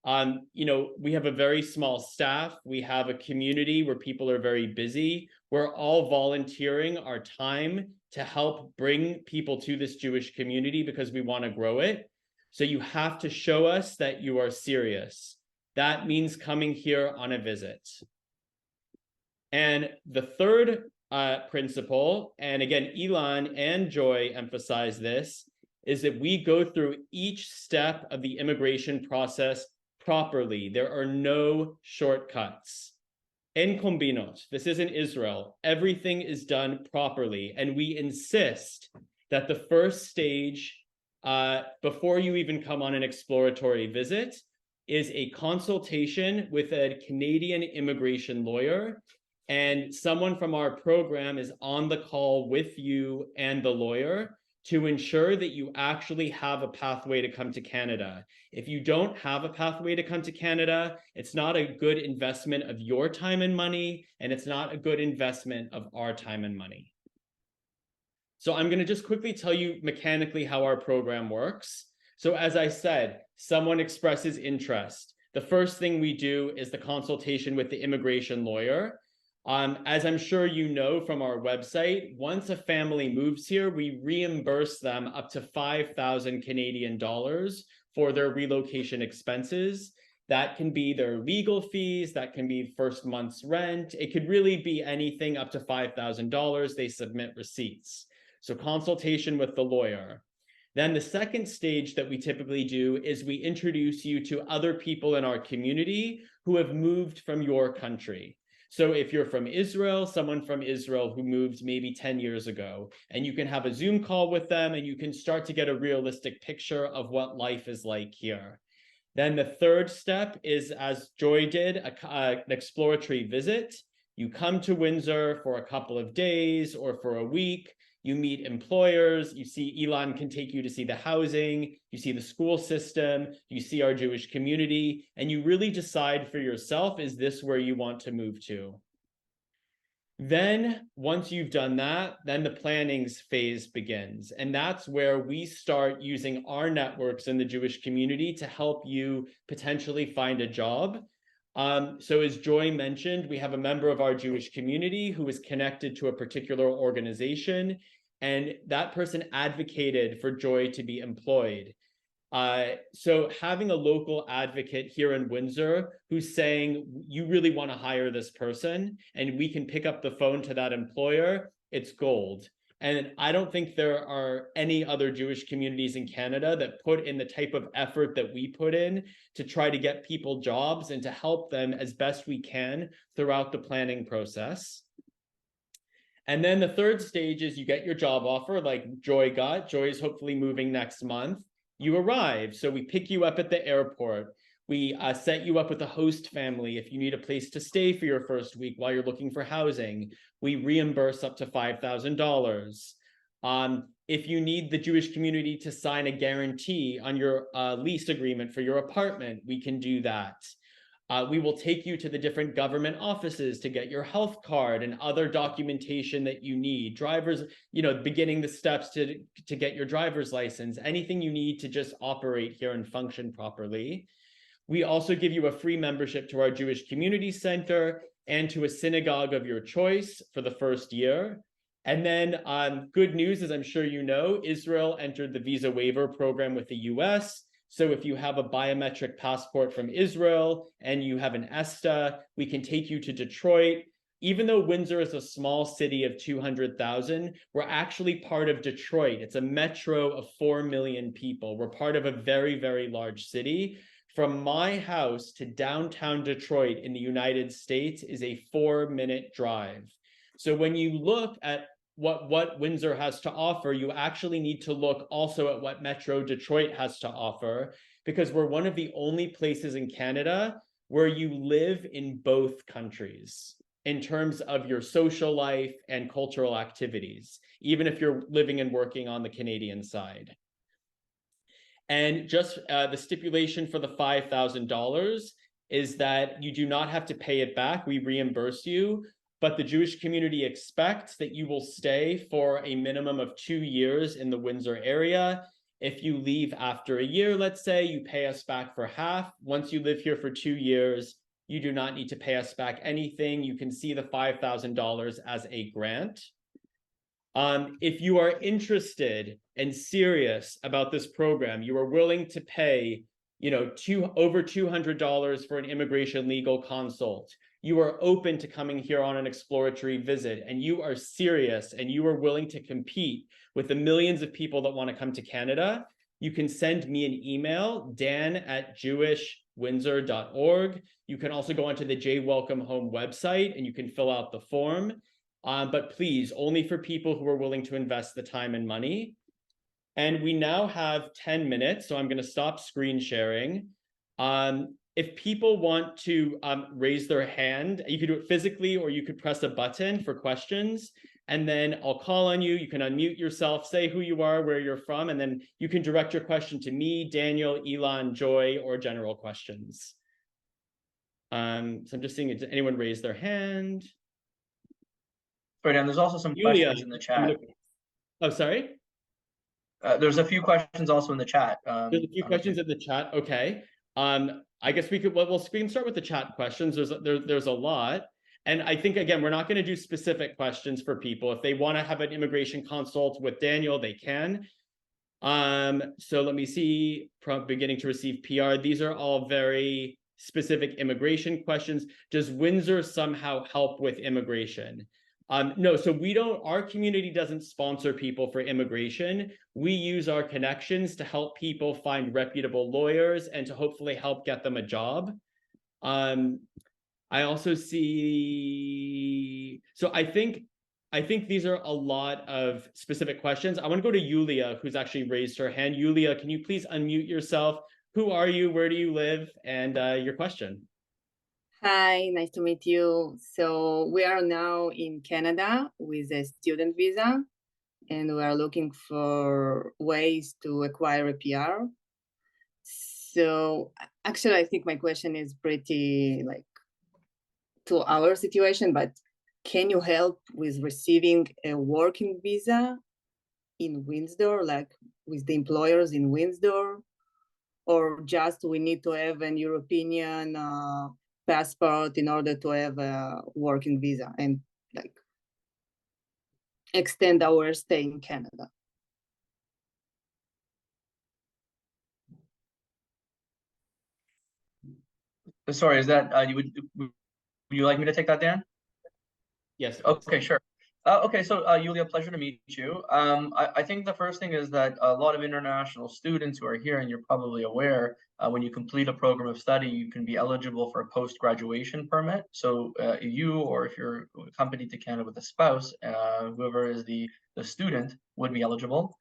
We have a very small staff. We have a community where people are very busy. We're all volunteering our time to help bring people to this Jewish community because we want to grow it. So you have to show us that you are serious. That means coming here on a visit. And the third principle, and again, Ilan and Joy emphasize this, is that we go through each step of the immigration process properly. There are no shortcuts. En combinot, this isn't Israel. Everything is done properly. And we insist that the first stage, before you even come on an exploratory visit, is a consultation with a Canadian immigration lawyer. And someone from our program is on the call with you and the lawyer to ensure that you actually have a pathway to come to Canada. If you don't have a pathway to come to Canada, it's not a good investment of your time and money, and it's not a good investment of our time and money. So I'm going to just quickly tell you mechanically how our program works. So as I said, someone expresses interest. The first thing we do is the consultation with the immigration lawyer. As I'm sure you know from our website, once a family moves here, we reimburse them up to 5,000 Canadian dollars for their relocation expenses. That can be their legal fees, that can be first month's rent. It could really be anything up to $5,000. They submit receipts. So consultation with the lawyer. Then the second stage that we typically do is we introduce you to other people in our community who have moved from your country. So if you're from Israel, someone from Israel who moved maybe 10 years ago, and you can have a Zoom call with them and you can start to get a realistic picture of what life is like here. Then the third step is, as Joy did, an exploratory visit. You come to Windsor for a couple of days or for a week. You meet employers, you see Ilan can take you to see the housing, you see the school system, you see our Jewish community, and you really decide for yourself, is this where you want to move to? Then once you've done that, then the planning phase begins. And that's where we start using our networks in the Jewish community to help you potentially find a job. So as Joy mentioned, we have a member of our Jewish community who is connected to a particular organization, and that person advocated for Joy to be employed. So having a local advocate here in Windsor who's saying, you really want to hire this person, and we can pick up the phone to that employer, it's gold. And I don't think there are any other Jewish communities in Canada that put in the type of effort that we put in to try to get people jobs and to help them as best we can throughout the planning process. And then the third stage is you get your job offer like Joy got. Joy is hopefully moving next month. You arrive. So we pick you up at the airport. We set you up with a host family if you need a place to stay for your first week while you're looking for housing. We reimburse up to $5,000. If you need the Jewish community to sign a guarantee on your lease agreement for your apartment, we can do that. We will take you to the different government offices to get your health card and other documentation that you need. Drivers, beginning the steps to get your driver's license, anything you need to just operate here and function properly. We also give you a free membership to our Jewish Community Center and to a synagogue of your choice for the first year. And then good news, as I'm sure you know, Israel entered the visa waiver program with the US. So if you have a biometric passport from Israel and you have an ESTA, we can take you to Detroit. Even though Windsor is a small city of 200,000, we're actually part of Detroit. It's a metro of 4 million people. We're part of a very, very large city. From my house to downtown Detroit in the United States is a 4-minute drive. So when you look at what Windsor has to offer, you actually need to look also at what Metro Detroit has to offer, because we're one of the only places in Canada where you live in both countries in terms of your social life and cultural activities, even if you're living and working on the Canadian side. And just the stipulation for the $5,000 is that you do not have to pay it back. We reimburse you, but the Jewish community expects that you will stay for a minimum of 2 years in the Windsor area. If you leave after a year, let's say, you pay us back for half. Once you live here for 2 years, you do not need to pay us back anything. You can see the $5,000 as a grant. If you are interested and serious about this program, you are willing to pay, over $200 for an immigration legal consult. You are open to coming here on an exploratory visit, and you are serious and you are willing to compete with the millions of people that want to come to Canada, you can send me an email, dan@jewishwindsor.org. You can also go onto the J Welcome Home website and you can fill out the form. But please, only for people who are willing to invest the time and money. And we now have 10 minutes, so I'm going to stop screen sharing. If people want to raise their hand, you could do it physically or you could press a button for questions. And then I'll call on you. You can unmute yourself, say who you are, where you're from, and then you can direct your question to me, Daniel, Ilan, Joy, or general questions. So I'm just seeing, did anyone raise their hand? Right, and there's also some questions in the chat. Oh, sorry? There's a few questions also in the chat. There's a few questions in the chat. Okay. I guess we can start with the chat questions. There's a lot. And I think, again, we're not going to do specific questions for people. If they want to have an immigration consult with Daniel, they can. So let me see, beginning to receive PR. These are all very specific immigration questions. Does Windsor somehow help with immigration? No, so our community doesn't sponsor people for immigration. We use our connections to help people find reputable lawyers and to hopefully help get them a job. I also see, so I think these are a lot of specific questions. I want to go to Yulia, who's actually raised her hand. Yulia, can you please unmute yourself? Who are you? Where do you live? And your question. Hi, nice to meet you. So we are now in Canada with a student visa, and we are looking for ways to acquire a PR. So actually, I think my question is pretty to our situation, but can you help with receiving a working visa in Windsor, like with the employers in Windsor, or just we need to have an European passport in order to have a working visa and extend our stay in Canada? Sorry, is that would you like me to take that, Dan? Yes. Okay, sure. Okay, so Yulia, pleasure to meet you. I think the first thing is that a lot of international students who are here, and you're probably aware, when you complete a program of study, you can be eligible for a post-graduation permit. So you, or if you're accompanied to Canada with a spouse, whoever is the student would be eligible.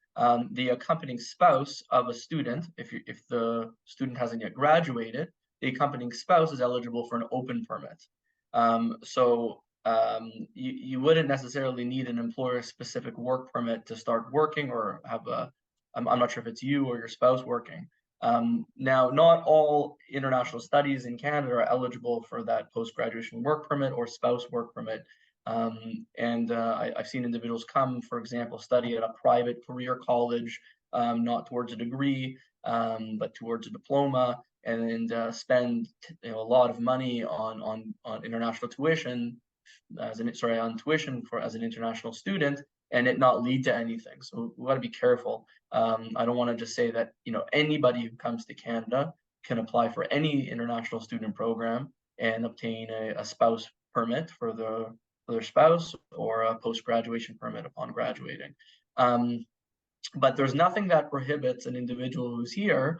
The accompanying spouse of a student, if the student hasn't yet graduated, the accompanying spouse is eligible for an open permit. You wouldn't necessarily need an employer-specific work permit to start working or have I'm not sure if it's you or your spouse working. Now, not all international studies in Canada are eligible for that post-graduation work permit or spouse work permit. I've seen individuals come, for example, study at a private career college, not towards a degree, but towards a diploma, and spend a lot of money on international tuition as an international student, and it not lead to anything. So we got to be careful. I don't want to just say that, you know, anybody who comes to Canada can apply for any international student program and obtain a spouse permit for their spouse, or a post-graduation permit upon graduating. But there's nothing that prohibits an individual who's here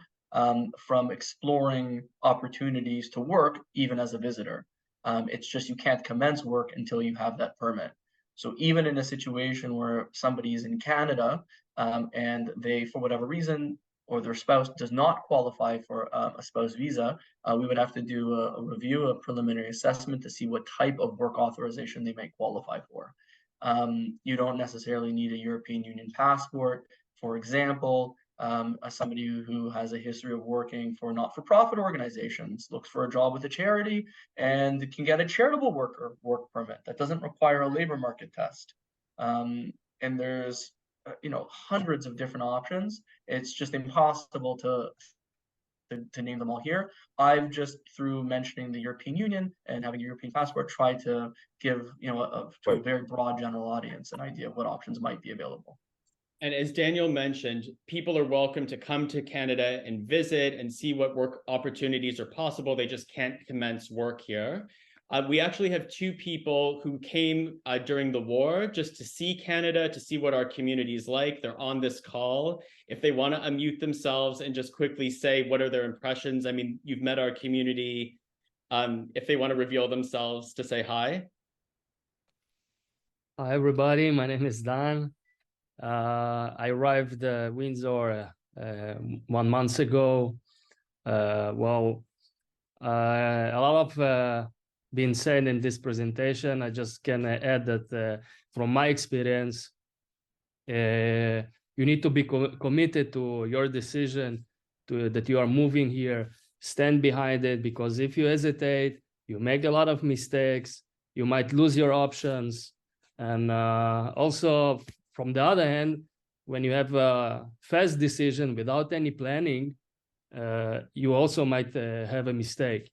from exploring opportunities to work even as a visitor. It's just you can't commence work until you have that permit. So even in a situation where somebody is in Canada and they, for whatever reason, or their spouse does not qualify for a spouse visa, we would have to do a review, a preliminary assessment to see what type of work authorization they may qualify for. You don't necessarily need a European Union passport. For example, somebody who has a history of working for not-for-profit organizations, looks for a job with a charity, and can get a charitable work permit that doesn't require a labor market test. And there's you know, hundreds of different options. It's just impossible to name them all here. I've just, through mentioning the European Union and having a European passport, tried to give, you know, to a very broad general audience an idea of what options might be available. And as Daniel mentioned, people are welcome to come to Canada and visit and see what work opportunities are possible. They just can't commence work here. We actually have two people who came during the war just to see Canada, to see what our community is like. They're on this call. If they want to unmute themselves and just quickly say what are their impressions. I mean, you've met our community. If they want to reveal themselves to say hi. Hi, everybody. My name is Dan. I arrived Windsor 1 month ago. A lot of been said in this presentation. I just can add that from my experience, you need to be committed to your decision that you are moving here. Stand behind it, because if you hesitate, you make a lot of mistakes. You might lose your options. And also, from the other hand, when you have a fast decision without any planning, you also might have a mistake.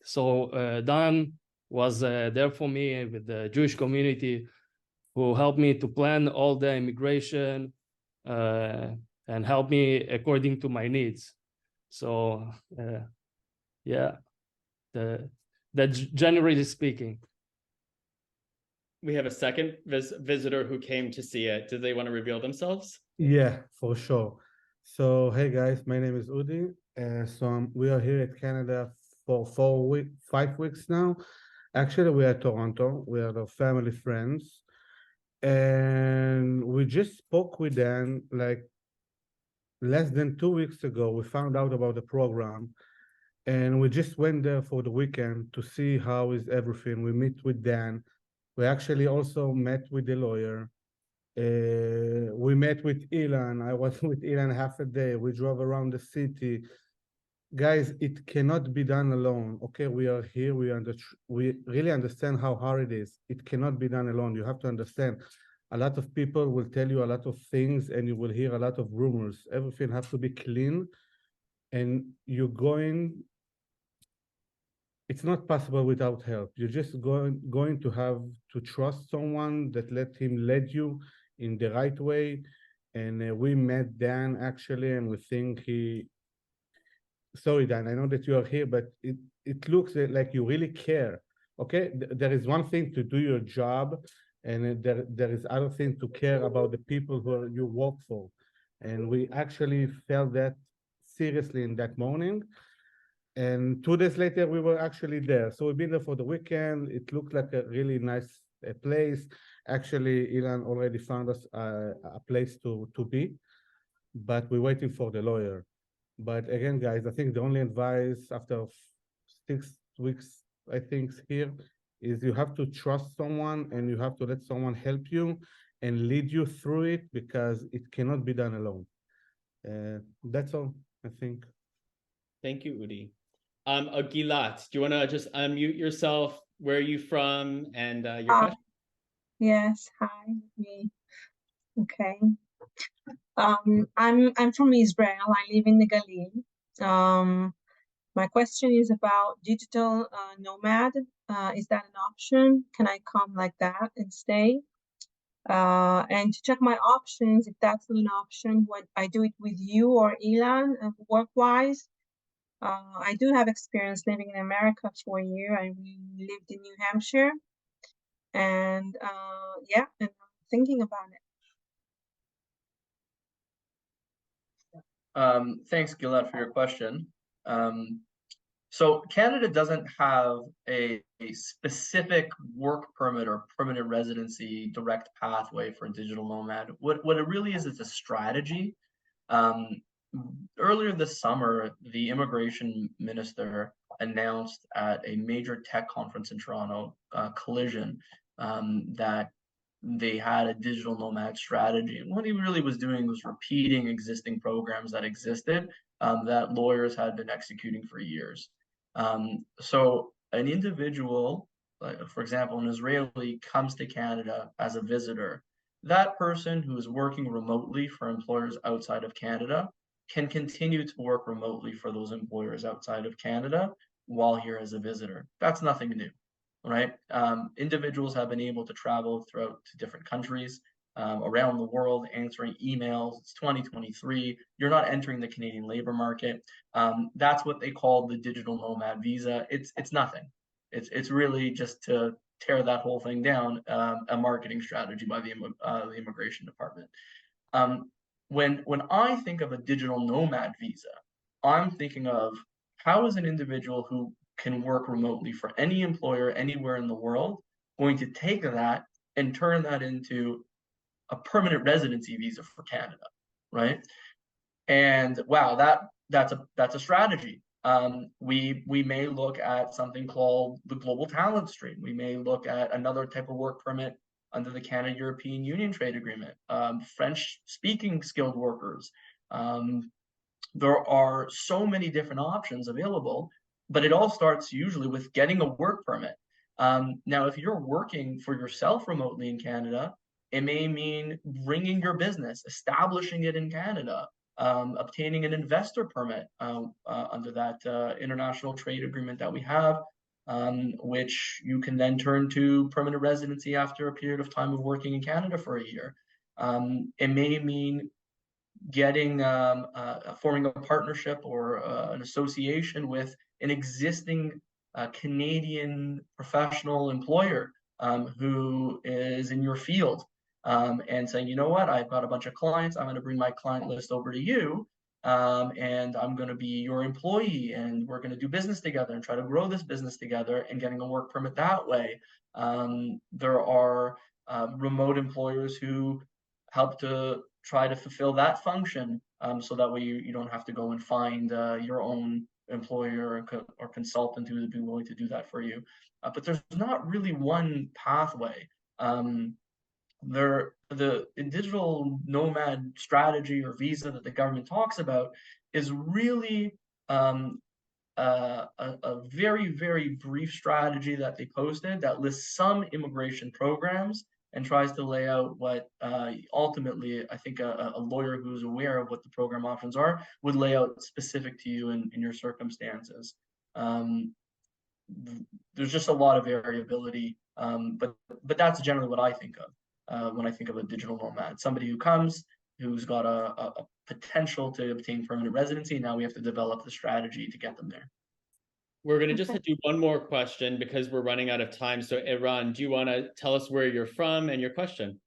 So Dan was there for me with the Jewish community, who helped me to plan all the immigration and help me according to my needs. So yeah, that's generally speaking. We have a second visitor who came to see it. Do they want to reveal themselves? Yeah, for sure. So, hey guys, my name is Udi. We are here at Canada for 5 weeks now. Actually, we are Toronto. We are the family friends. And we just spoke with Dan like less than 2 weeks ago. We found out about the program. And we just went there for the weekend to see how is everything. We meet with Dan. We actually also met with the lawyer. We met with Ilan. I was with Ilan half a day. We drove around the city. Guys, it cannot be done alone. Okay, we are here. We really understand how hard it is. It cannot be done alone. You have to understand. A lot of people will tell you a lot of things, and you will hear a lot of rumors. Everything has to be clean, and it's not possible without help. You're just going to have to trust someone that let him lead you in the right way. And we met Dan actually, and we think sorry, Dan, I know that you are here, but it looks like you really care. Okay, there is one thing to do your job, and there is other thing to care about the people who you work for. And we actually felt that seriously in that morning. And 2 days later, we were actually there. So we've been there for the weekend. It looked like a really nice place. Actually, Ilan already found us a place to be, but we're waiting for the lawyer. But again, guys, I think the only advice after 6 weeks, I think, here is you have to trust someone, and you have to let someone help you and lead you through it, because it cannot be done alone. That's all, I think. Thank you, Udi. Gilat, do you want to just unmute yourself? Where are you from? And your question? Yes, hi, me. Okay. I'm from Israel. I live in the Galil. My question is about digital nomad. Is that an option? Can I come like that and stay? and to check my options, if that's an option, what I do it with you or Ilan, work-wise. I do have experience living in America for a year. I lived in New Hampshire, and yeah, and I'm thinking about it. Thanks, Gillette, for your question. So Canada doesn't have a specific work permit or permanent residency direct pathway for a digital nomad. What it really is a strategy. Earlier this summer, the immigration minister announced at a major tech conference in Toronto, Collision, that they had a digital nomad strategy. And what he really was doing was repeating existing programs that existed that lawyers had been executing for years. So an individual, like, for example, an Israeli comes to Canada as a visitor. That person who is working remotely for employers outside of Canada can continue to work remotely for those employers outside of Canada while here as a visitor. That's nothing new, right? Individuals have been able to travel throughout to different countries around the world, answering emails. It's 2023. You're not entering the Canadian labor market. That's what they call the digital nomad visa. It's nothing. It's really just to tear that whole thing down, a marketing strategy by the immigration department. When I think of a digital nomad visa, I'm thinking of how is an individual who can work remotely for any employer anywhere in the world going to take that and turn that into a permanent residency visa for Canada, right? And wow, that's a strategy. We may look at something called the global talent stream. We may look at another type of work permit under the Canada-European Union trade agreement, French-speaking skilled workers. There are so many different options available, but it all starts usually with getting a work permit. Now, if you're working for yourself remotely in Canada, it may mean bringing your business, establishing it in Canada, obtaining an investor permit under that international trade agreement that we have, which you can then turn to permanent residency after a period of time of working in Canada for a year. It may mean getting forming a partnership or an association with an existing Canadian professional employer who is in your field, and saying, you know what, I've got a bunch of clients, I'm going to bring my client list over to you, and I'm going to be your employee, and we're going to do business together and try to grow this business together, and getting a work permit that way. There are remote employers who help to try to fulfill that function, so that way you don't have to go and find your own employer or consultant who would be willing to do that for you. But there's not really one pathway. The digital nomad strategy or visa that the government talks about is really a very, very brief strategy that they posted that lists some immigration programs and tries to lay out what ultimately I think a lawyer who's aware of what the program options are would lay out specific to you in your circumstances. There's just a lot of variability, but that's generally what I think of when I think of a digital nomad. Somebody who comes, who's got a potential to obtain permanent residency. Now we have to develop the strategy to get them there. We're going to just do one more question because we're running out of time. So Iran, do you want to tell us where you're from and your question?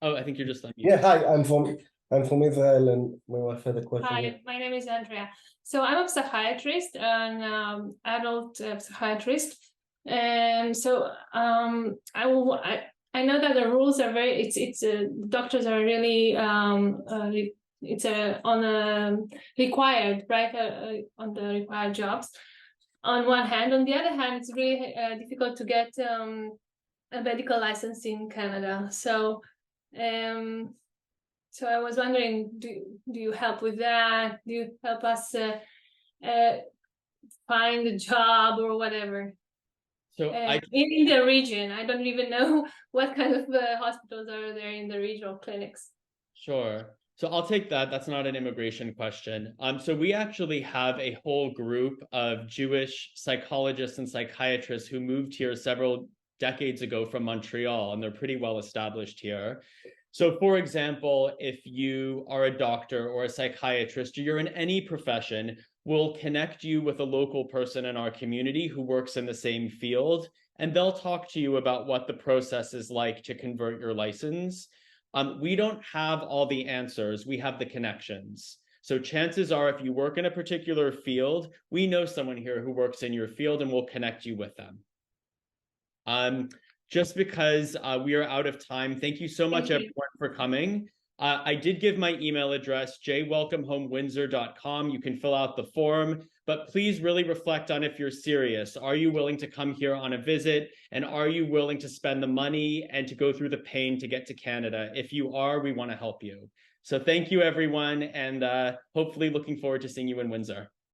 Oh, I think you're just on mute. Yeah, hi, I'm from Israel, and my wife had a question. Hi, my name is Andrea. So I'm a psychiatrist, an adult psychiatrist. And so I know that the rules are very, doctors are really, it's on a required, right, on the required jobs on one hand. On the other hand, it's really difficult to get a medical license in Canada. So so I was wondering, do you help with that? Do you help us find a job or whatever? So in the region, I don't even know what kind of hospitals are there in the regional clinics. Sure. So I'll take that. That's not an immigration question. So we actually have a whole group of Jewish psychologists and psychiatrists who moved here several decades ago from Montreal, and they're pretty well established here. So for example, if you are a doctor or a psychiatrist, or you're in any profession, we'll connect you with a local person in our community who works in the same field, and they'll talk to you about what the process is like to convert your license. We don't have all the answers, we have the connections. So chances are, if you work in a particular field, we know someone here who works in your field and we'll connect you with them. Just because we are out of time, thank you so much, everyone, for coming. I did give my email address, jwelcomehomewindsor.com. You can fill out the form, but please really reflect on if you're serious. Are you willing to come here on a visit? And are you willing to spend the money and to go through the pain to get to Canada? If you are, we want to help you. So thank you, everyone, and hopefully looking forward to seeing you in Windsor.